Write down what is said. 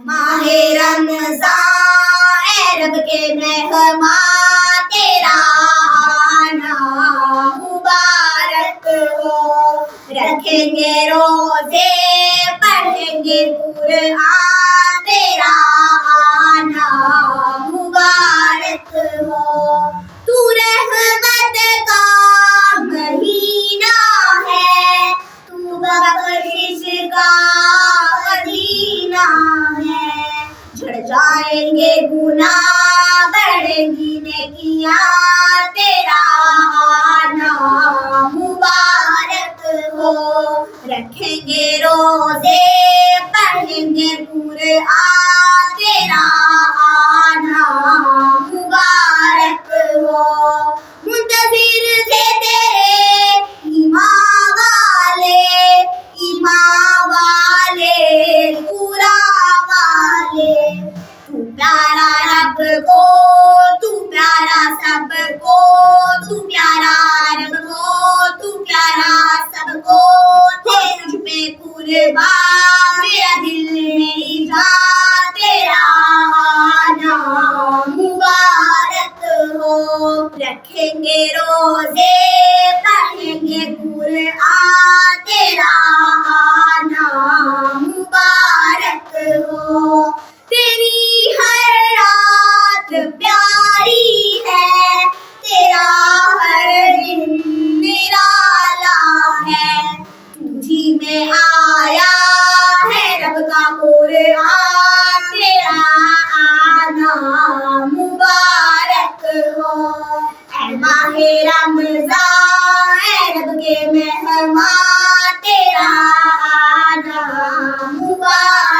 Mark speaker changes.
Speaker 1: माह रमज़ान ए रब के मेहमान तेरा आना मुबारक हो। रखेंगे रोजे पढ़ेंगे कुरान तेरा आना मुबारक हो। तू रहमत का महीना है, तू बख्शिश का मदीना है। झड़ जाएंगे गुनाह बढ़ेंगी नेकियां तेरा आना मुबारक हो। रखेंगे रोजे पढ़ेंगे कुरान तेरा आना मुबारक हो। मुंतज़िर थे तेरे ईमान वाले कुरान वाले। तू प्यारा रब को, तू प्यारा सबको, तू प्यारा रब को, तू प्यारा सबको। थे तुझ पे कुर्बान मेरा दिल मेरी जान तेरा आना मुबारक हो। रखेंगे रोजे पढ़ेंगे कुरान तेरा आना मुबारक हो। तेरी हर रात प्यारी है, तेरा हर दिन निराला है। तुझी में आया है रब का कुरान तेरा आना मुबारक हो। ऐ माह रमज़ान ए रब के मेहमान तेरा आना मुबारक